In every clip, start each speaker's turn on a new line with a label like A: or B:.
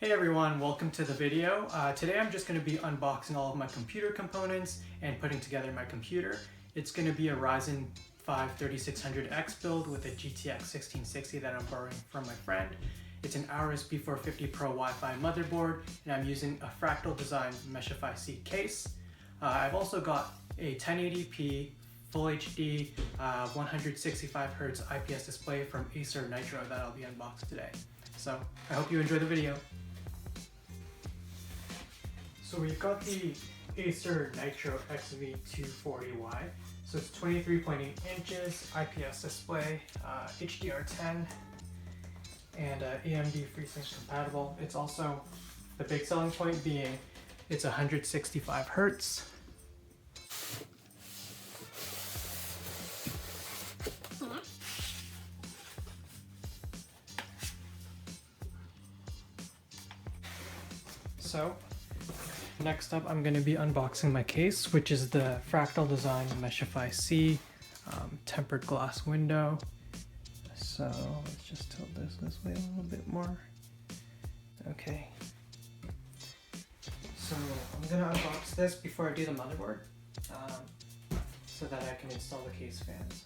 A: Hey everyone, welcome to the video. Today I'm just going to be unboxing all of my computer components and putting together my computer. It's going to be a Ryzen 5 3600X build with a GTX 1660 that I'm borrowing from my friend. It's an Aorus B450 Pro Wi-Fi motherboard, and I'm using a Fractal Design Meshify C case. I've also got a 1080p Full HD 165Hz IPS display from Acer Nitro that I'll be unboxing today. So I hope you enjoy the video. So we've got the Acer Nitro XV240Y. So it's 23.8 inches, IPS display, HDR10, and AMD FreeSync compatible. It's also, the big selling point being, it's 165 Hz. So, next up, I'm going to be unboxing my case, which is the Fractal Design Meshify C tempered glass window. So let's just tilt this way a little bit more. Okay. So I'm going to unbox this before I do the motherboard, so that I can install the case fans.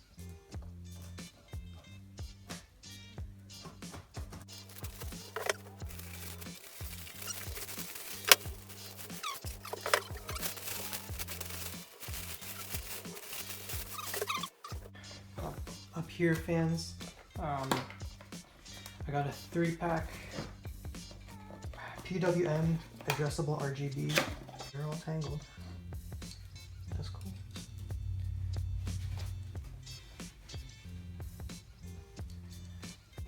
A: Uphere fans. I got a 3-pack PWM addressable RGB. They're all tangled. That's cool.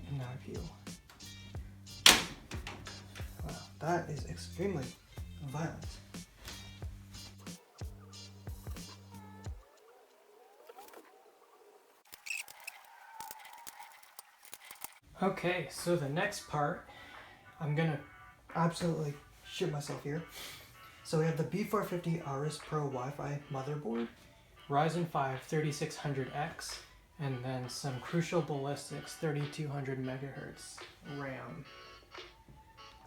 A: And now I peel. Wow, that is extremely violent. Okay, so the next part, I'm gonna absolutely shit myself here. So we have the B450 Aorus Pro Wi-Fi motherboard, Ryzen 5 3600X, and then some Crucial Ballistix 3200 MHz RAM.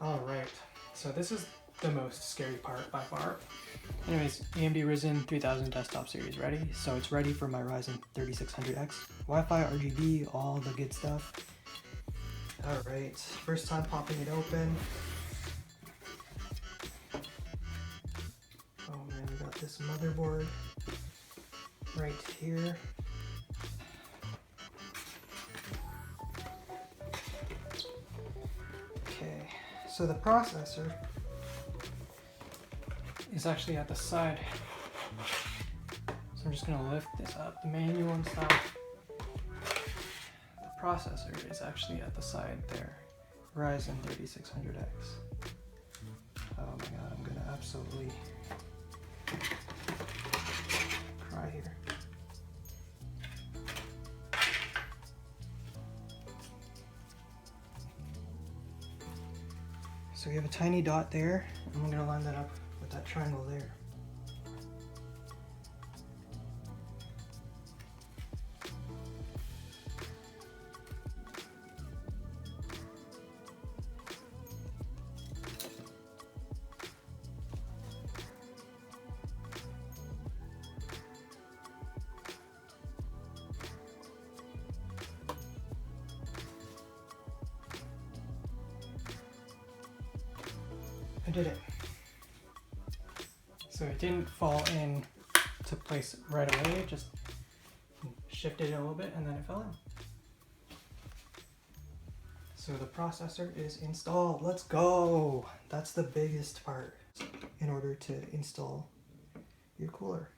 A: Alright, so this is the most scary part by far. Anyways, AMD Ryzen 3000 desktop series ready. So it's ready for my Ryzen 3600X. Wi-Fi, RGB, all the good stuff. Alright, first time popping it open. Oh man, we got this motherboard right here. Okay, so the processor is actually at the side. So I'm just gonna lift this up, the manual and stuff. Processor is actually at the side there. Ryzen 3600X. Oh my god, I'm gonna absolutely cry here. So we have a tiny dot there, and I'm gonna line that up with that triangle there. I did it. So it didn't fall in to place right away, it just shifted it a little bit and then it fell in. So the processor is installed. Let's go! That's the biggest part in order to install your cooler.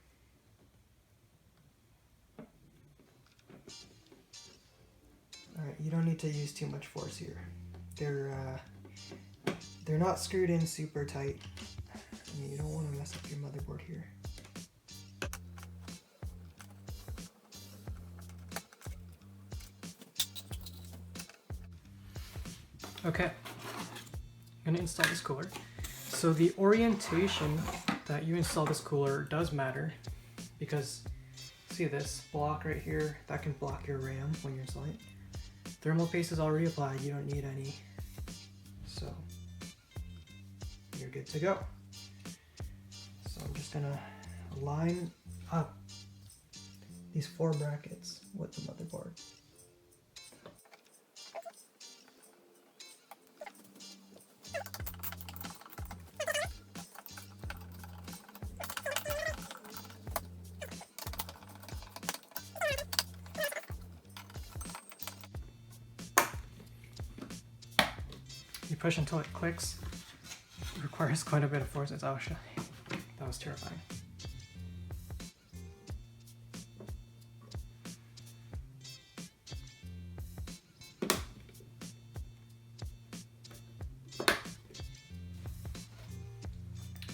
A: Alright, you don't need to use too much force here. They're not screwed in super tight. I mean, you don't want to mess up your motherboard here. Okay, I'm going to install this cooler. So the orientation that you install this cooler does matter, because see this block right here, that can block your RAM when you're installing it. Thermal paste is already applied, you don't need any. So you're good to go. So I'm just gonna line up these 4 brackets with the motherboard. You push until it clicks. It requires quite a bit of force. It's actually, that was terrifying.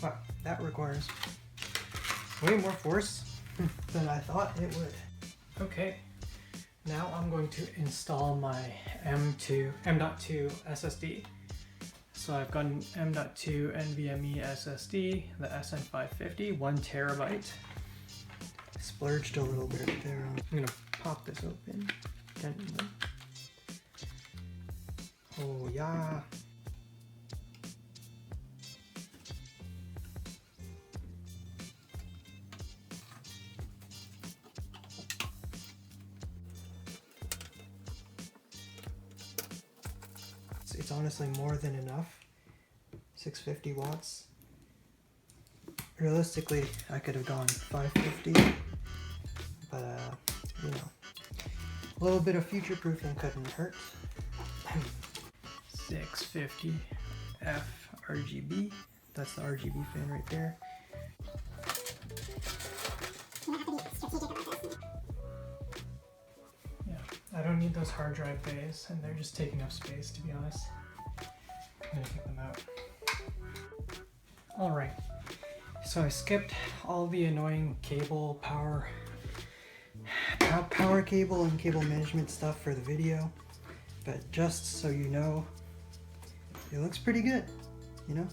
A: Wow, that requires way more force than I thought it would. Okay, now I'm going to install my M.2 SSD. So I've got an M.2 NVMe SSD, the SN550, 1 terabyte. Splurged a little bit there. I'm gonna pop this open gently. Oh yeah. It's honestly more than enough. 650 watts. Realistically, I could have gone 550, but you know, a little bit of future proofing couldn't hurt. 650 RGB. That's the RGB fan right there. I don't need those hard drive bays, and they're just taking up space, to be honest. I'm gonna take them out. Alright, so I skipped all the annoying cable, power cable and cable management stuff for the video, but just so you know, it looks pretty good, you know?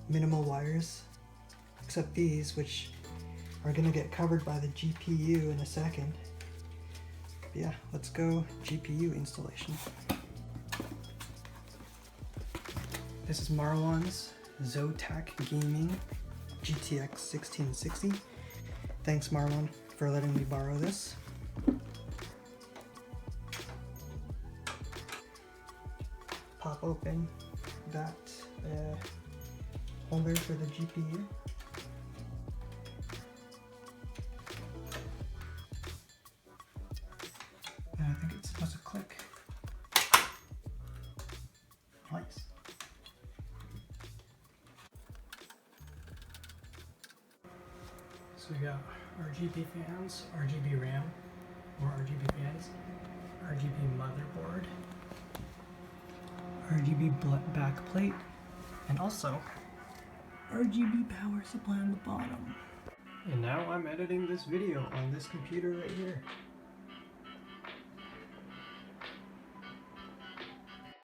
A: Minimal wires, except these, which are gonna get covered by the GPU in a second. Yeah, let's go GPU installation. This is Marwan's Zotac Gaming GTX 1660. Thanks Marwan for letting me borrow this. Pop open that holder for the GPU. And I think it's supposed to click. Nice. So we got RGB fans, RGB RAM, more RGB fans, RGB motherboard, RGB backplate, and also RGB power supply on the bottom. And now I'm editing this video on this computer right here.